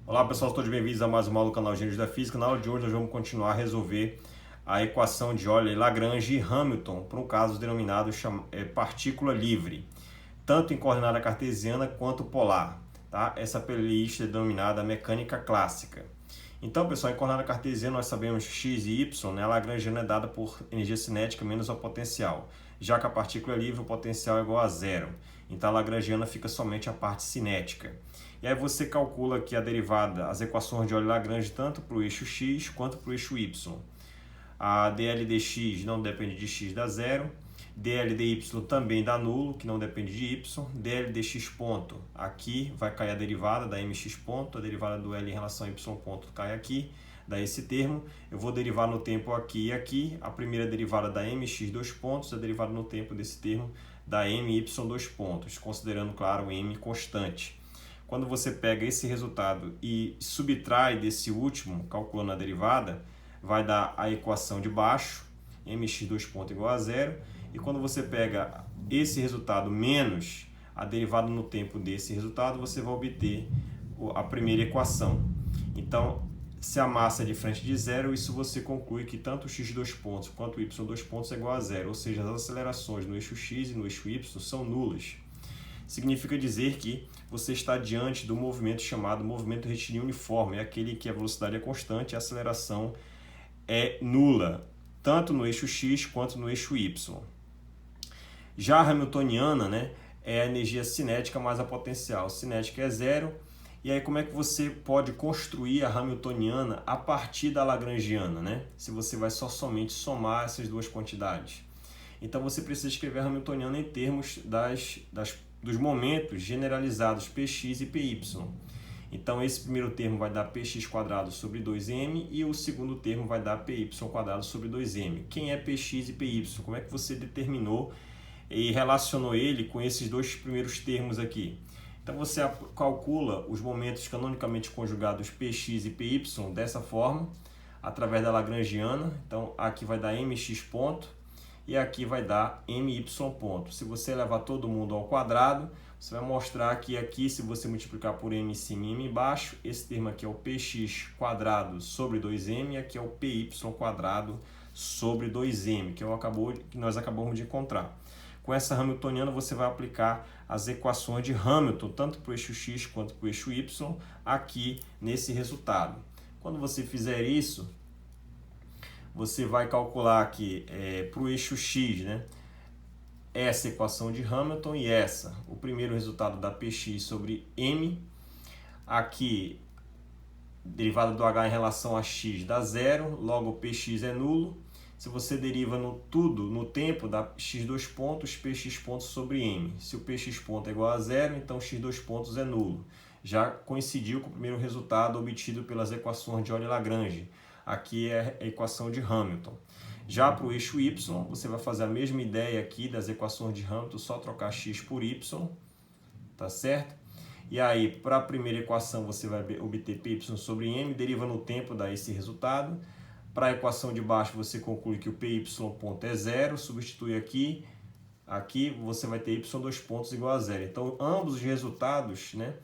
Olá pessoal, todos bem-vindos a mais uma aula do canal Gênios da Física. Na aula de hoje nós vamos continuar a resolver a equação de Euler, Lagrange e Hamilton para um caso denominado partícula livre, tanto em coordenada cartesiana quanto polar. Tá? Essa playlist é denominada mecânica clássica. Então, pessoal, em coordenada cartesiana nós sabemos x e y, né? A lagrangiana é dada por energia cinética menos o potencial. Já que a partícula é livre, o potencial é igual a zero. Então, a lagrangiana fica somente a parte cinética. E aí você calcula aqui a derivada, as equações de Euler-Lagrange tanto para o eixo x quanto para o eixo y. A dl dx não depende de x, dá zero. dl dy também dá nulo, que não depende de y. dl dx ponto, aqui vai cair a derivada da mx ponto, a derivada do L em relação a y ponto cai aqui, dá esse termo. Eu vou derivar no tempo aqui e aqui. A primeira derivada da mx dois pontos, a derivada no tempo desse termo da my dois pontos, considerando, claro, o m constante. Quando você pega esse resultado e subtrai desse último, calculando a derivada, vai dar a equação de baixo, mx dois pontos igual a zero. E quando você pega esse resultado menos a derivada no tempo desse resultado, você vai obter a primeira equação. Então, se a massa é diferente de zero, isso você conclui que tanto o x dois pontos quanto o y dois pontos é igual a zero. Ou seja, as acelerações no eixo x e no eixo y são nulas. Significa dizer que você está diante do movimento chamado movimento retilíneo uniforme, é aquele que a velocidade é constante e a aceleração é nula, tanto no eixo x quanto no eixo y. Já a hamiltoniana, né, é a energia cinética mais a potencial. Cinética é zero. E aí como é que você pode construir a hamiltoniana a partir da lagrangiana, né? Se você vai somente somar essas duas quantidades. Então você precisa escrever a hamiltoniana em termos dos momentos generalizados px e py. Então esse primeiro termo vai dar px quadrado sobre 2m e o segundo termo vai dar py quadrado sobre 2m. Quem é px e py? Como é que você determinou e relacionou ele com esses dois primeiros termos aqui? Então você calcula os momentos canonicamente conjugados px e py dessa forma, através da lagrangiana. Então aqui vai dar mx ponto e aqui vai dar my ponto. Se você levar todo mundo ao quadrado, você vai mostrar que aqui, se você multiplicar por m em cima e m embaixo, esse termo aqui é o px quadrado sobre 2m, e aqui é o py quadrado sobre 2m, que nós acabamos de encontrar. Com essa hamiltoniana, você vai aplicar as equações de Hamilton, tanto para o eixo x quanto para o eixo y, aqui nesse resultado. Quando você fizer isso, você vai calcular aqui para o eixo x, né, essa equação de Hamilton e essa. O primeiro resultado da px sobre m. Aqui, derivada do h em relação a x dá zero, logo o px é nulo. Se você deriva tudo no tempo, dá x dois pontos, px pontos sobre m. Se o px ponto é igual a zero, então x dois pontos é nulo. Já coincidiu com o primeiro resultado obtido pelas equações de Euler-Lagrange. Aqui é a equação de Hamilton. Já para o eixo y, você vai fazer a mesma ideia aqui das equações de Hamilton, só trocar x por y, tá certo? E aí, para a primeira equação, você vai obter py sobre m, deriva no tempo, dá esse resultado. Para a equação de baixo, você conclui que o py ponto é zero, substitui aqui você vai ter y dois pontos igual a zero. Então, ambos os resultados, né,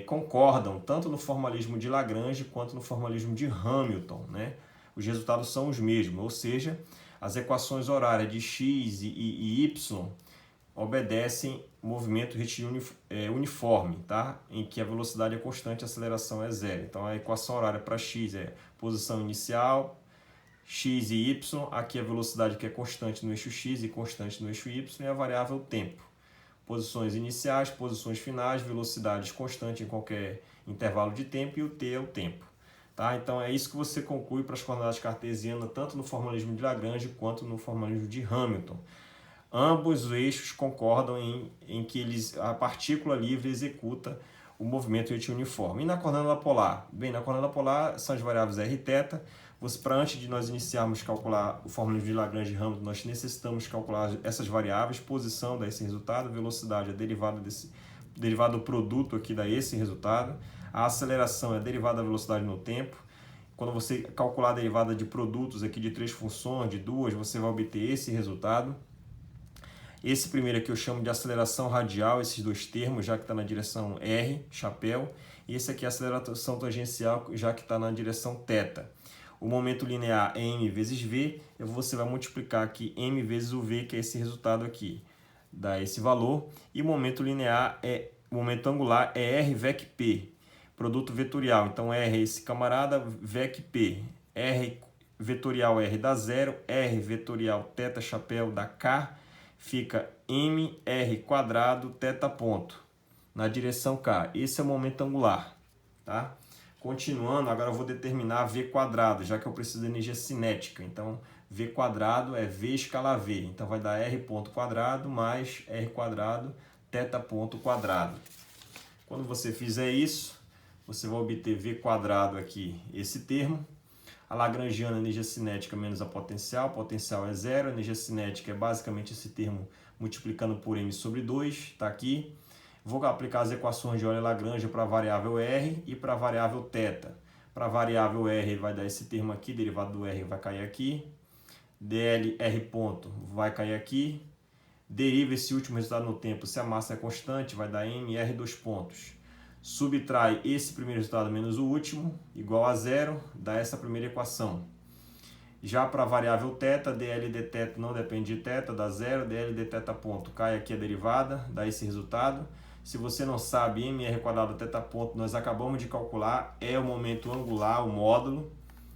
concordam, tanto no formalismo de Lagrange quanto no formalismo de Hamilton, né? Os resultados são os mesmos, ou seja, as equações horárias de x e y obedecem movimento retilíneo uniforme, tá? Em que a velocidade é constante e a aceleração é zero. Então a equação horária para x é posição inicial, x e y, aqui a velocidade que é constante no eixo x e constante no eixo y, e a variável tempo. Posições iniciais, posições finais, velocidades constantes em qualquer intervalo de tempo e o t é o tempo. Tá? Então é isso que você conclui para as coordenadas cartesianas, tanto no formalismo de Lagrange quanto no formalismo de Hamilton. Ambos os eixos concordam em que a partícula livre executa o movimento retilíneo uniforme. E na coordenada polar? Bem, na coordenada polar são as variáveis r e θ. Antes de nós iniciarmos a calcular o formalismo de Lagrange e Hamilton, nós necessitamos calcular essas variáveis, posição dá esse resultado, velocidade é derivada do produto aqui dá esse resultado, a aceleração é a derivada da velocidade no tempo. Quando você calcular a derivada de produtos aqui de três funções, de duas, você vai obter esse resultado. Esse primeiro aqui eu chamo de aceleração radial, esses dois termos, já que está na direção R, chapéu. E esse aqui é aceleração tangencial, já que está na direção θ. O momento linear é m vezes v, você vai multiplicar aqui m vezes o v, que é esse resultado aqui, dá esse valor. E o momento linear o momento angular é r vec p, produto vetorial. Então R é esse camarada, vec p, r vetorial R dá 0, r vetorial θ chapéu dá k, fica mr quadrado θ ponto, na direção k. Esse é o momento angular, tá? Continuando, agora eu vou determinar v quadrado, já que eu preciso de energia cinética. Então, v quadrado é v escalar v. Então, vai dar r ponto quadrado mais r quadrado θ ponto quadrado. Quando você fizer isso, você vai obter v quadrado aqui, esse termo. A lagrangiana, energia cinética menos a potencial é 0. A energia cinética é basicamente esse termo multiplicando por m sobre 2, está aqui. Vou aplicar as equações de Euler-Lagrange para a variável r e para a variável θ. Para a variável r vai dar esse termo aqui, derivado do r vai cair aqui. dl r ponto vai cair aqui. Deriva esse último resultado no tempo, se a massa é constante, vai dar mr dois pontos. Subtrai esse primeiro resultado menos o último, igual a 0, dá essa primeira equação. Já para a variável θ, dl dθ não depende de θ, dá 0, dl dθ ponto, cai aqui a derivada, dá esse resultado. Se você não sabe, mr quadrado θ ponto, nós acabamos de calcular, é o momento angular, o módulo.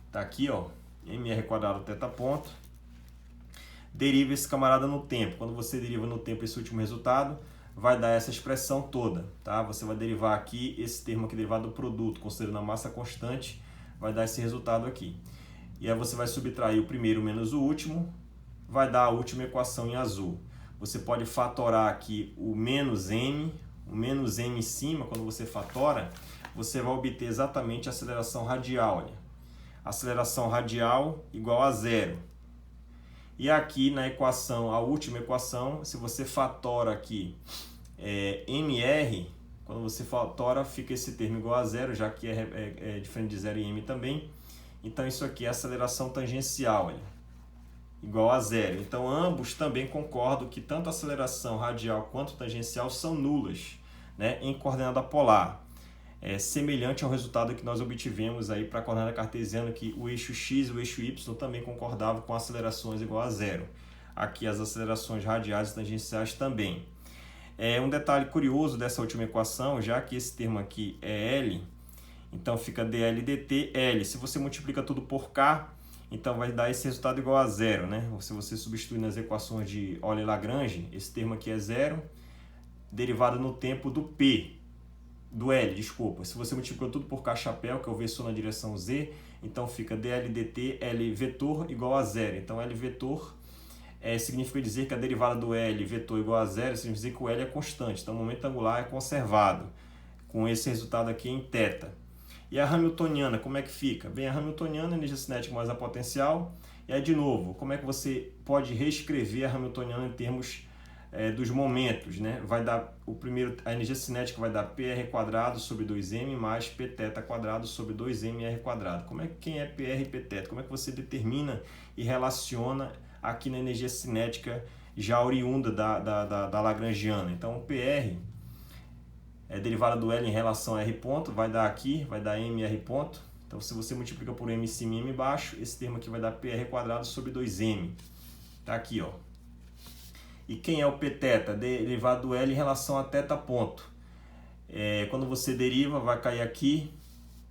Está aqui, ó, mr quadrado θ ponto. Deriva esse camarada no tempo. Quando você deriva no tempo esse último resultado, vai dar essa expressão toda, tá? Você vai derivar aqui esse termo aqui derivado do produto, considerando a massa constante, vai dar esse resultado aqui. E aí você vai subtrair o primeiro menos o último, vai dar a última equação em azul. Você pode fatorar aqui o menos m em cima. Quando você fatora, você vai obter exatamente a aceleração radial. Olha. Aceleração radial igual a 0. E aqui na equação, a última equação, se você fatora aqui mr, quando você fatora fica esse termo igual a 0, já que é diferente de 0 e m também. Então isso aqui é aceleração tangencial, olha, igual a 0. Então ambos também concordam que tanto a aceleração radial quanto tangencial são nulas, né, em coordenada polar. Semelhante ao resultado que nós obtivemos aí para a coordenada cartesiana, que o eixo x e o eixo y também concordavam com acelerações igual a 0. Aqui as acelerações radiais e tangenciais também. Um detalhe curioso dessa última equação, já que esse termo aqui é L, então fica dl dt L. Se você multiplica tudo por K, então vai dar esse resultado igual a 0, né? Se você substituir nas equações de Euler-Lagrange, esse termo aqui é 0, derivado no tempo do P. Do L, desculpa. Se você multiplicar tudo por K chapéu, que é o vetor na direção Z, então fica dl dt L vetor igual a 0. Então L vetor significa dizer que a derivada do L vetor igual a 0, significa dizer que o L é constante. Então o momento angular é conservado, com esse resultado aqui em θ. E a Hamiltoniana, como é que fica? Bem, a Hamiltoniana, energia cinética mais a potencial. E aí, de novo, como é que você pode reescrever a Hamiltoniana em termos dos momentos, né? Vai dar a energia cinética vai dar PR quadrado sobre 2m mais Pθ quadrado sobre 2mr quadrado. Quem é PR e Pθ? Como é que você determina e relaciona aqui na energia cinética já oriunda da Lagrangiana? Então, o PR é derivada do L em relação a R ponto, vai dar aqui, vai dar mr ponto. Então, se você multiplica por m em cima e m embaixo, esse termo aqui vai dar PR quadrado sobre 2m. Tá aqui, ó. E quem é o Pθ? Derivado do L em relação a θ ponto. Quando você deriva, vai cair aqui.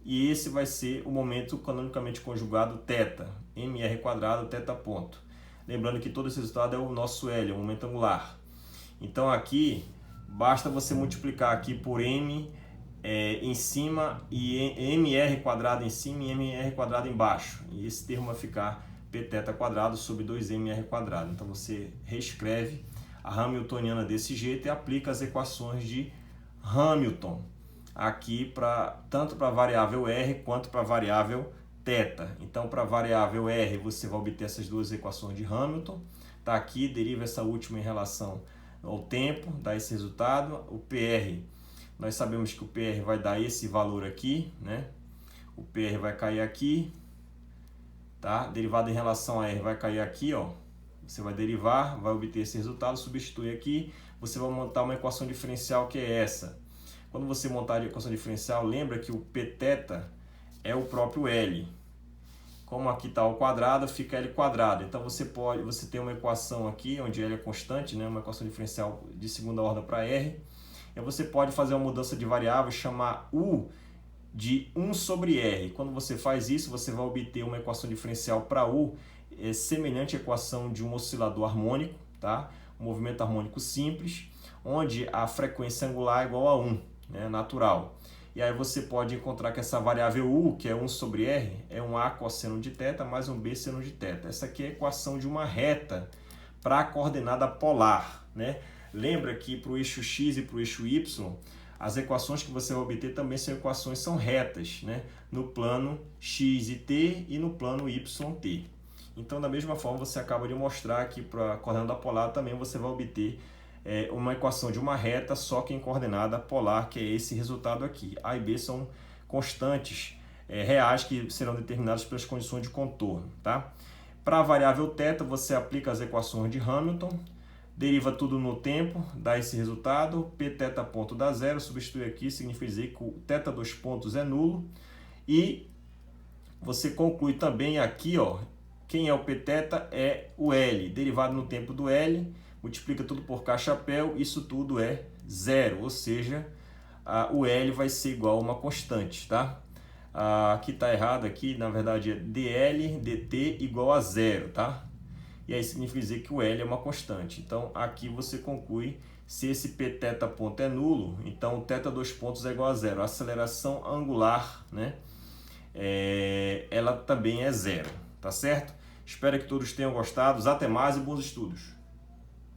E esse vai ser o momento canonicamente conjugado θ. mr quadrado θ ponto. Lembrando que todo esse resultado é o nosso L, é o momento angular. Então aqui, basta você multiplicar aqui por m em cima e mr quadrado em cima e mr quadrado embaixo. E esse termo vai ficar Pθ quadrado sobre 2mr quadrado. Então você reescreve a Hamiltoniana desse jeito e aplica as equações de Hamilton aqui tanto para a variável r quanto para a variável θ. Então para a variável r você vai obter essas duas equações de Hamilton. Tá aqui, deriva essa última em relação ao tempo, dá esse resultado. O PR, nós sabemos que o PR vai dar esse valor aqui, né? O PR vai cair aqui. Tá? Derivado em relação a R vai cair aqui, ó. Você vai derivar, vai obter esse resultado, substitui aqui, você vai montar uma equação diferencial que é essa. Quando você montar a equação diferencial, lembra que o Pθ é o próprio L. Como aqui está ao quadrado, fica L quadrado. Então você tem uma equação aqui, onde L é constante, né? Uma equação diferencial de segunda ordem para R. E você pode fazer uma mudança de variável, chamar U de 1 sobre R. Quando você faz isso, você vai obter uma equação diferencial para U semelhante à equação de um oscilador harmônico, tá? Um movimento harmônico simples, onde a frequência angular é igual a 1, né? Natural. E aí você pode encontrar que essa variável U, que é 1 sobre R, é um A cosseno de θ mais um B seno de θ. Essa aqui é a equação de uma reta para a coordenada polar, né? Lembra que para o eixo X e para o eixo Y, as equações que você vai obter também são retas, né? No plano X e T e no plano Y T. Então, da mesma forma, você acaba de mostrar que para a coordenada polar também você vai obter uma equação de uma reta, só que em coordenada polar, que é esse resultado aqui. A e B são constantes reais que serão determinadas pelas condições de contorno, tá? Para a variável θ, você aplica as equações de Hamilton, deriva tudo no tempo, dá esse resultado, Pθ ponto dá zero, substitui aqui, significa dizer que o θ dos pontos é nulo, e você conclui também aqui, ó, quem é o Pθ é o L, derivado no tempo do L, multiplica tudo por K-chapéu, isso tudo é zero, ou seja, o L vai ser igual a uma constante, tá? Aqui está errado, aqui na verdade é dl dt igual a zero, tá? E aí significa dizer que o L é uma constante. Então aqui você conclui, se esse Pθ ponto é nulo, então o θ dos pontos é igual a zero. A aceleração angular, né? Ela também é zero, tá certo? Espero que todos tenham gostado. Até mais e bons estudos!